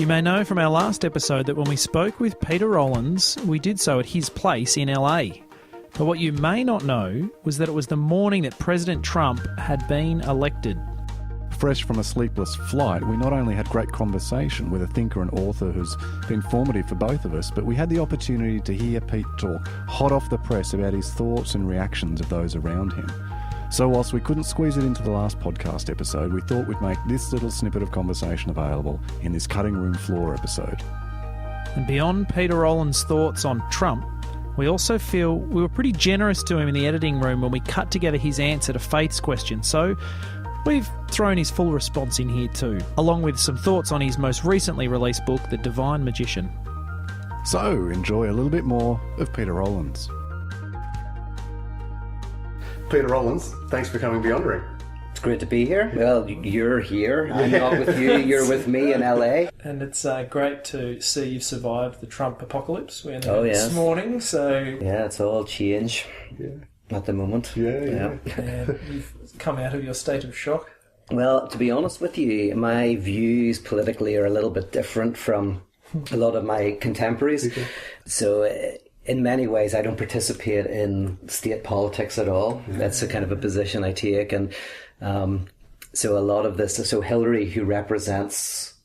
You may know from our last episode that when we spoke with Peter Rollins, we did so at his place in LA. But what you may not know was that it was the morning that President Trump had been elected. Fresh from a sleepless flight, we not only had great conversation with a thinker and author who's been formative for both of us, but we had the opportunity to hear Pete talk hot off the press about his thoughts and reactions of those around him. So whilst we couldn't squeeze it into the last podcast episode, we thought we'd make this little snippet of conversation available in this cutting room floor episode. And beyond Peter Rollins' thoughts on Trump, we also feel we were pretty generous to him in the editing room when we cut together his answer to Faith's question. So we've thrown his full response in here too, along with some thoughts on his most recently released book, The Divine Magician. So enjoy a little bit more of Peter Rollins. Peter Rollins, thanks for coming Beyondering. It's great to be here. Well, you're here. I'm not with you. You're with me in LA. And it's great to see you've survived the Trump apocalypse. We Oh, yes. This morning, so Yeah, it's all change at the moment. Yeah. you've come out of your state of shock. Well, to be honest with you, my views politically are a little bit different from a lot of my contemporaries. Okay. So in many ways, I don't participate in state politics at all. That's a kind of a position I take. And so a lot of this, so Hillary, who represents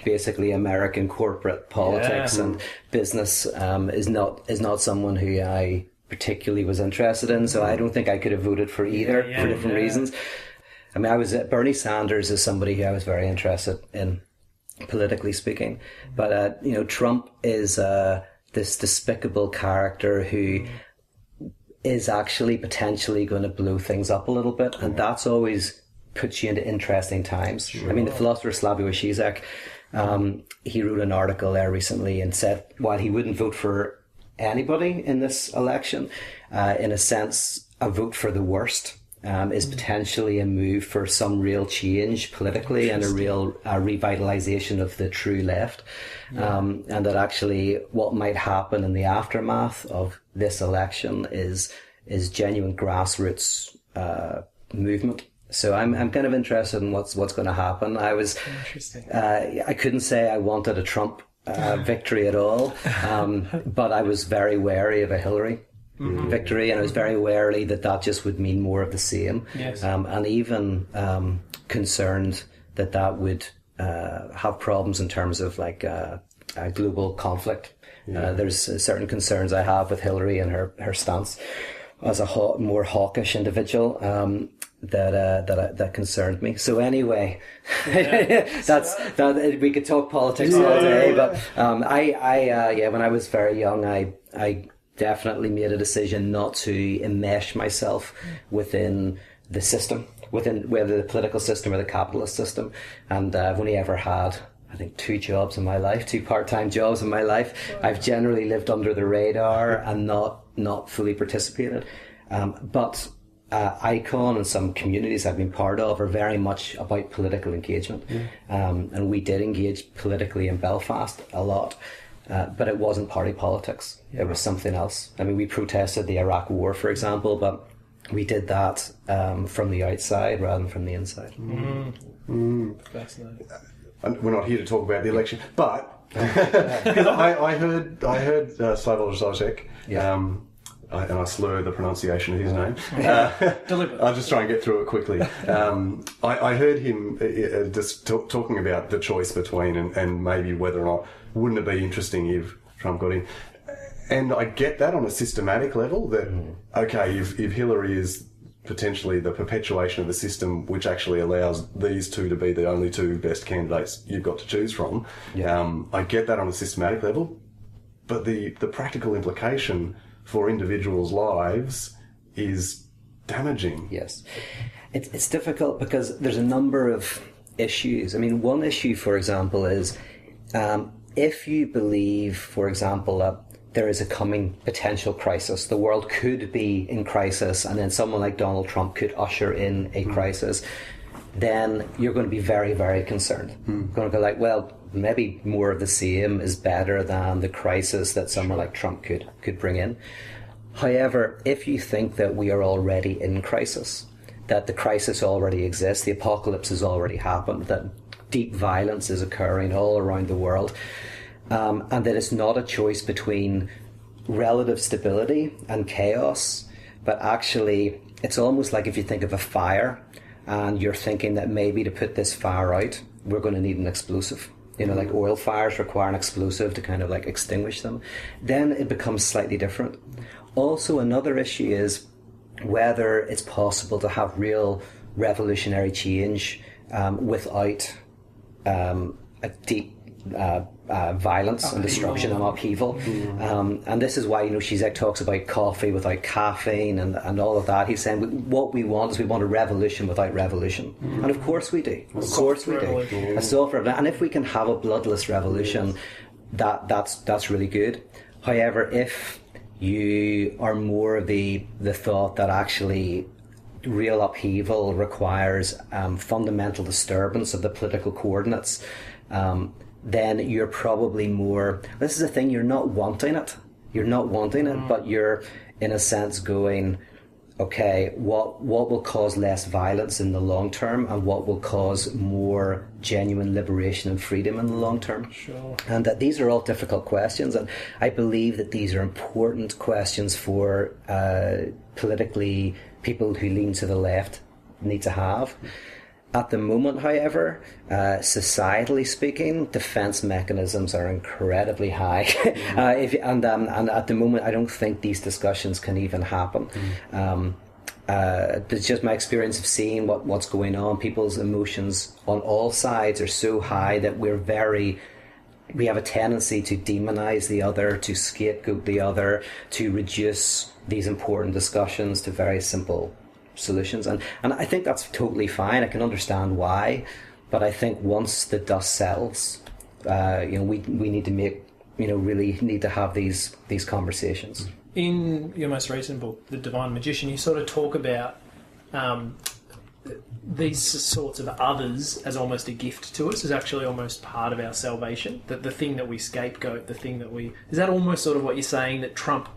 basically American corporate politics and business, is not someone who I particularly was interested in. So I don't think I could have voted for either for different reasons. I mean, Bernie Sanders is somebody who I was very interested in, politically speaking. But, Trump is this despicable character who is actually potentially going to blow things up a little bit. And that's always puts you into interesting times. Sure. I mean, the philosopher Slavoj Žižek, he wrote an article there recently and said, while he wouldn't vote for anybody in this election, in a sense, a vote for the worst is potentially a move for some real change politically and a real revitalization of the true left. And that actually what might happen in the aftermath of this election is genuine grassroots movement. So I'm kind of interested in what's going to happen. I couldn't say I wanted a Trump victory at all, but I was very wary of a Hillary victory, and I was very wary that just would mean more of the same. Yes. And even concerned that would have problems in terms of like global conflict. There's certain concerns I have with Hillary and her stance as a more hawkish individual that concerned me. So anyway, that we could talk politics all day. But when I was very young, I definitely made a decision not to enmesh myself within the system, within whether the political system or the capitalist system. And I've only ever had, I think, 2 jobs in my life, 2 part-time jobs in my life. I've generally lived under the radar and not fully participated. But ICON and some communities I've been part of are very much about political engagement. And we did engage politically in Belfast a lot. But it wasn't party politics. It was something else. I mean, we protested the Iraq War, for example, but we did that from the outside rather than from the inside. Fascinating. And we're not here to talk about the election, but because I heard Slavoj Žižek, and I slur the pronunciation of his name. I'll just try and get through it quickly. I heard him just talking about the choice between and maybe whether or not wouldn't it be interesting if Trump got in. And I get that on a systematic level that, okay, if Hillary is potentially the perpetuation of the system which actually allows these two to be the only 2 best candidates you've got to choose from, I get that on a systematic level. But the practical implication for individuals' lives is damaging. Yes. It's difficult because there's a number of issues. I mean, one issue, for example, is if you believe, for example, that there is a coming potential crisis, the world could be in crisis, and then someone like Donald Trump could usher in a crisis, then you're going to be very, very concerned. Going to go like, well, maybe more of the same is better than the crisis that someone like Trump could bring in. However, if you think that we are already in crisis, that the crisis already exists, the apocalypse has already happened, that deep violence is occurring all around the world, and that it's not a choice between relative stability and chaos, but actually it's almost like if you think of a fire and you're thinking that maybe to put this fire out, we're going to need an explosive. You know, like oil fires require an explosive to kind of like extinguish them. Then it becomes slightly different. Also, another issue is whether it's possible to have real revolutionary change without a deep violence and destruction and upheaval. And this is why, you know, Zizek talks about coffee without caffeine and all of that. He's saying what we want is we want a revolution without revolution. And of course we do. Of course we do. A soft revolution. And if we can have a bloodless revolution, that's really good. However, if you are more of the thought that actually real upheaval requires fundamental disturbance of the political coordinates, then you're probably more, this is the thing, you're not wanting it, but you're in a sense going, okay, what will cause less violence in the long term, and what will cause more genuine liberation and freedom in the long term? Sure. And that these are all difficult questions, and I believe that these are important questions for politically people who lean to the left need to have. At the moment, however, societally speaking, defence mechanisms are incredibly high. And at the moment, I don't think these discussions can even happen. It's just my experience of seeing what's going on. People's emotions on all sides are so high that we have a tendency to demonise the other, to scapegoat the other, to reduce these important discussions to very simple solutions, and I think that's totally fine. I can understand why, but I think once the dust settles, we need to really need to have these conversations. In your most recent book, The Divine Magician, you sort of talk about these sorts of others as almost a gift to us, as actually almost part of our salvation. That the thing that we scapegoat, the thing that is that almost sort of what you're saying, that Trump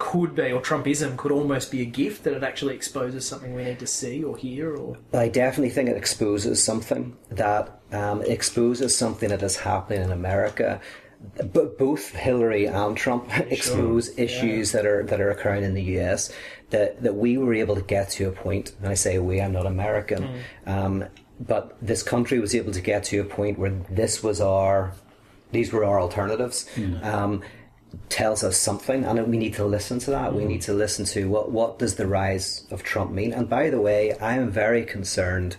could be, or Trumpism could almost be a gift, that it actually exposes something we need to see or hear? Or I definitely think it exposes something that is happening in America. But both Hillary and Trump expose issues that are occurring in the US that we were able to get to a point, and I say we, I'm not American, but this country was able to get to a point where these were our alternatives. Tells us something, and we need to listen to that. We need to listen to what does the rise of Trump mean. And by the way, I am very concerned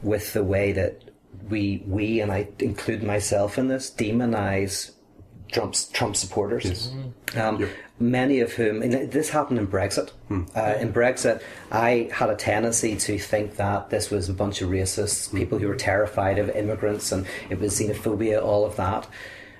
with the way that we and I include myself in this, demonize Trump supporters. Yes. Many of whom, and this happened in Brexit. In Brexit, I had a tendency to think that this was a bunch of racists, people who were terrified of immigrants, and it was xenophobia, all of that.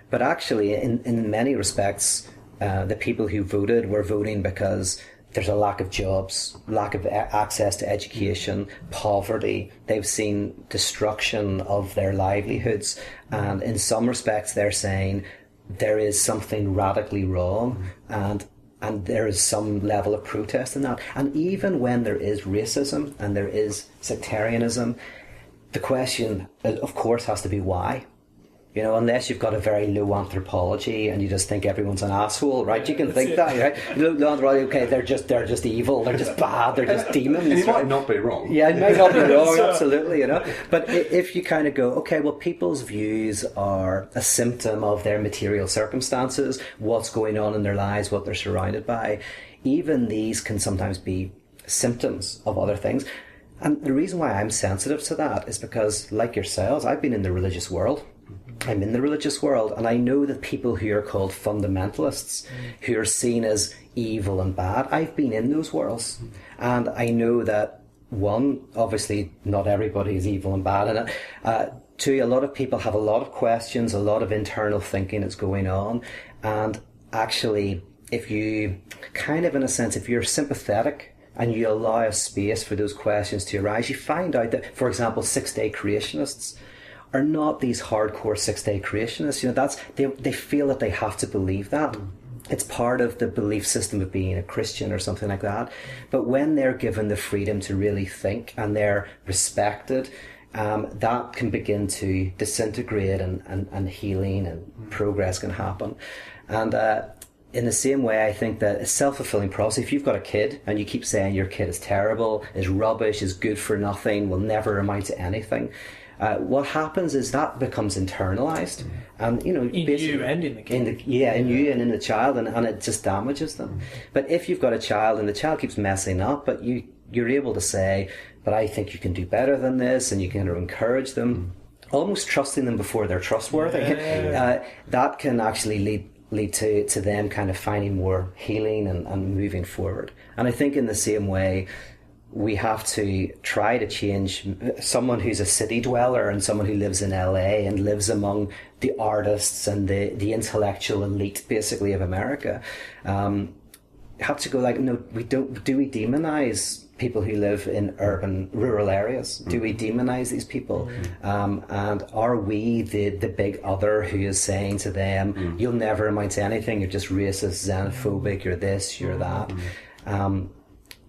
But actually, in many respects, the people who voted were voting because there's a lack of jobs, lack of access to education, poverty. They've seen destruction of their livelihoods. And in some respects, they're saying there is something radically wrong, and there is some level of protest in that. And even when there is racism and there is sectarianism, the question, of course, has to be why. You know, unless you've got a very low anthropology and you just think everyone's an asshole, right? You can think that, right? Low anthropology, okay, they're just evil, they're just bad, they're just demons. And you might not be wrong. Yeah, it might not be wrong, absolutely, you know. But if you kind of go, okay, well, people's views are a symptom of their material circumstances, what's going on in their lives, what they're surrounded by, even these can sometimes be symptoms of other things. And the reason why I'm sensitive to that is because, like yourselves, I've been in the religious world. I'm in the religious world, and I know that people who are called fundamentalists, who are seen as evil and bad, I've been in those worlds. And I know that, one, obviously not everybody is evil and bad, and two, a lot of people have a lot of questions, a lot of internal thinking that's going on. And actually, if you kind of, in a sense, if you're sympathetic and you allow a space for those questions to arise, you find out that, for example, 6-day creationists are not these hardcore 6-day creationists. You know, they feel that they have to believe that. It's part of the belief system of being a Christian or something like that. But when they're given the freedom to really think and they're respected, that can begin to disintegrate, and healing and progress can happen. And in the same way, I think that a self-fulfilling prophecy, if you've got a kid and you keep saying your kid is terrible, is rubbish, is good for nothing, will never amount to anything, what happens is that becomes internalized. And, you know, in you and in the kid. In you and in the child, and it just damages them. But if you've got a child and the child keeps messing up, but you're able to say, but I think you can do better than this, and you can encourage them, almost trusting them before they're trustworthy, that can actually lead to them kind of finding more healing and moving forward. And I think in the same way, we have to try to change someone who's a city dweller and someone who lives in LA and lives among the artists and the intellectual elite, basically, of America. Have to go like, no, do we demonize people who live in urban, rural areas? Do we demonize these people? And are we the big other who is saying to them, you'll never amount to anything, you're just racist, xenophobic, you're this, you're that?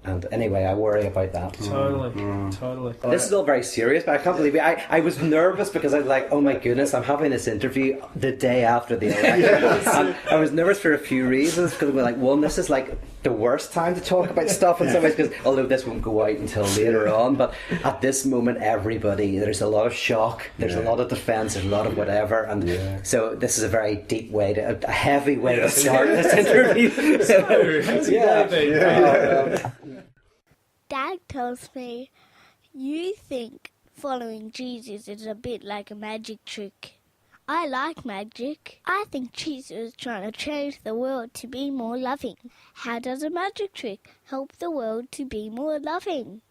And anyway, I worry about that. Totally. This is all very serious, but I can't believe it. I was nervous because I was like, oh my goodness, I'm having this interview the day after the election. And I was nervous for a few reasons, because we're like, one, this is like the worst time to talk about stuff in some ways, because although this won't go out until later on, but at this moment, there's a lot of shock, there's a lot of defence, there's a lot of whatever, and so this is a very deep way, a heavy way to start this interview. Dad tells me, you think following Jesus is a bit like a magic trick. I like magic. I think Jesus is trying to change the world to be more loving. How does a magic trick help the world to be more loving?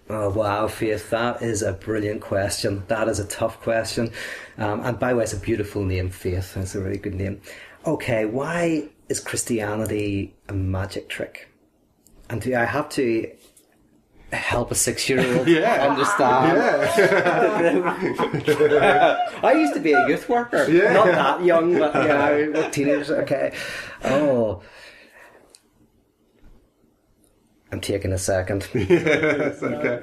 Oh, wow, Faith, that is a brilliant question. That is a tough question. And by the way, it's a beautiful name, Faith. It's a really good name. Okay, why is Christianity a magic trick? And do I have to help a 6-year-old understand? I used to be a youth worker. Not that young, but, you know, teenagers. Okay. Oh. I'm taking a second. Yes, okay.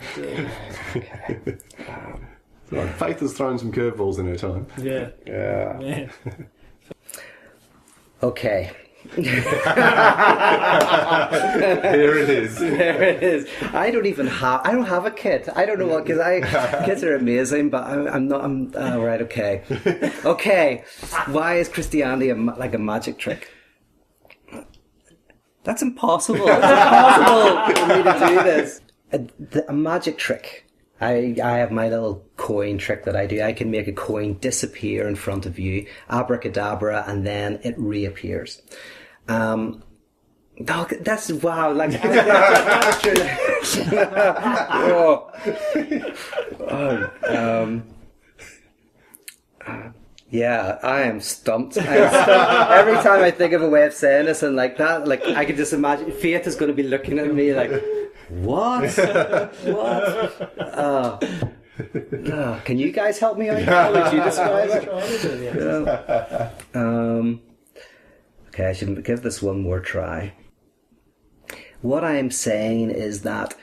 So Faith has thrown some curveballs in her time. Yeah. Okay. Here it is. There it is. I don't have a kid. I don't know what, because kids are amazing, but I'm not. Right. Okay. Okay. Why is Christianity like a magic trick? That's impossible. It's impossible for me to do this. A magic trick. I have my little coin trick that I do. I can make a coin disappear in front of you, abracadabra, and then it reappears. That's wow! Like that's true. Yeah, I am stumped. Every time I think of a way of saying this, and like that, like I can just imagine Faith is going to be looking at me like, what? What? Can you guys help me out? How would you describe it? Okay, I should give this one more try. What I am saying is that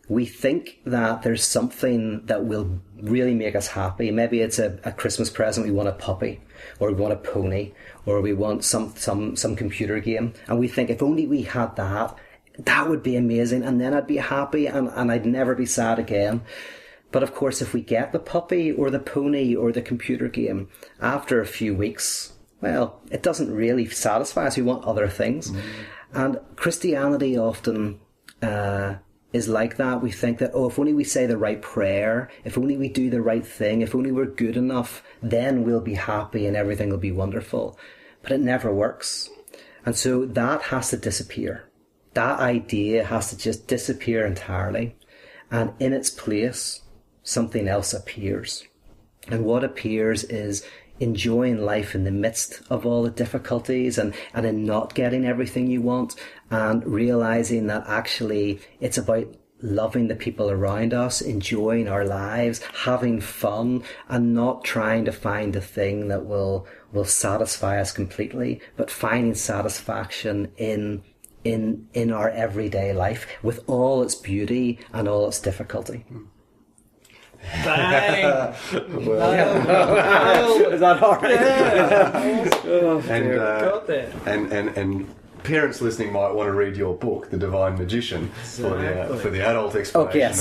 we think that there's something that will really make us happy. Maybe it's a Christmas present, we want a puppy, or we want a pony, or we want some computer game. And we think if only we had that, that would be amazing, and then I'd be happy and I'd never be sad again. But of course, if we get the puppy or the pony or the computer game, after a few weeks, well, it doesn't really satisfy us. We want other things. And Christianity often is like that. We think that, if only we say the right prayer, if only we do the right thing, if only we're good enough, then we'll be happy and everything will be wonderful. But it never works. And so that has to disappear. That idea has to just disappear entirely. And in its place, something else appears. And what appears is enjoying life in the midst of all the difficulties and in not getting everything you want, and realizing that actually it's about loving the people around us, enjoying our lives, having fun, and not trying to find the thing that will satisfy us completely, but finding satisfaction in our everyday life with all its beauty and all its difficulty. Bang! Is that all right? Got there. And parents listening might want to read your book, The Divine Magician, for the adult explanation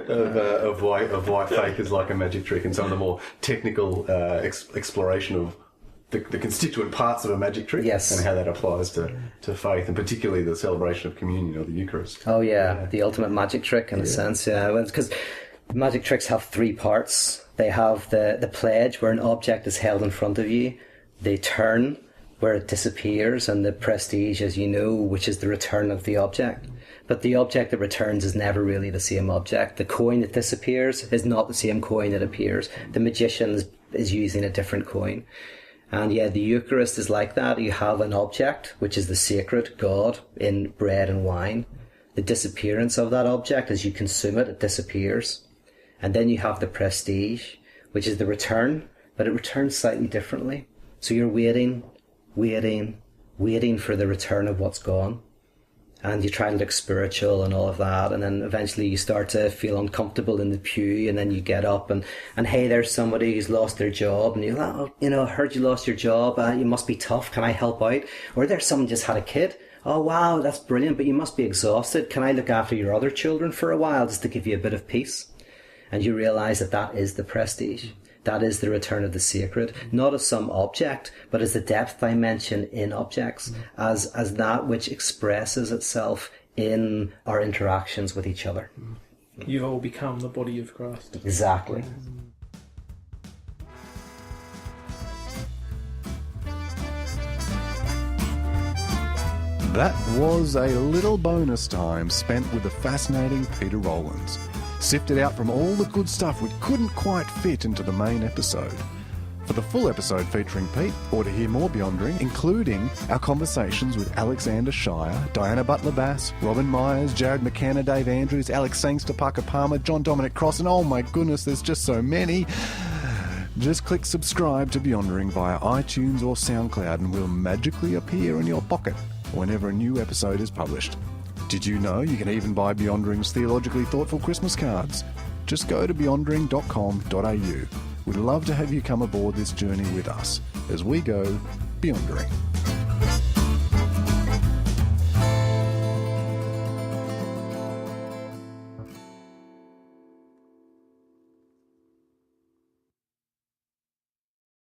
of why fake is like a magic trick, and some of the more technical exploration of the constituent parts of a magic trick, and how that applies to faith, and particularly the celebration of communion or the Eucharist. Oh yeah, the ultimate magic trick in a sense, because magic tricks have three parts. They have the pledge, where an object is held in front of you, the turn, where it disappears, and the prestige, as you know, which is the return of the object. But the object that returns is never really the same object. The coin that disappears is not the same coin that appears. The magician is using a different coin. And yeah, the Eucharist is like that. You have an object, which is the sacred God in bread and wine. The disappearance of that object, as you consume it, it disappears. And then you have the prestige, which is the return, but it returns slightly differently. So you're waiting for the return of what's gone. And you try to look spiritual and all of that, and then eventually you start to feel uncomfortable in the pew, and then you get up and hey, there's somebody who's lost their job, and you're like, oh, I heard you lost your job, you must be tough, can I help out? Or there's someone just had a kid, oh wow, that's brilliant, but you must be exhausted, can I look after your other children for a while just to give you a bit of peace? And you realise that is the prestige. That is the return of the sacred, not as some object, but as the depth dimension in objects, as that which expresses itself in our interactions with each other. You've all become the body of Christ. Exactly. That was a little bonus time spent with the fascinating Peter Rollins. Sifted out from all the good stuff we couldn't quite fit into the main episode. For the full episode featuring Pete, or to hear more Beyondering, including our conversations with Alexander Shire, Diana Butler-Bass, Robin Myers, Jared McKenna, Dave Andrews, Alex Sangster, Parker Palmer, John Dominic Cross, and oh my goodness, there's just so many. Just click subscribe to Beyondering via iTunes or SoundCloud and we'll magically appear in your pocket whenever a new episode is published. Did you know you can even buy Beyondering's theologically thoughtful Christmas cards? Just go to beyondering.com.au. We'd love to have you come aboard this journey with us as we go Beyondering.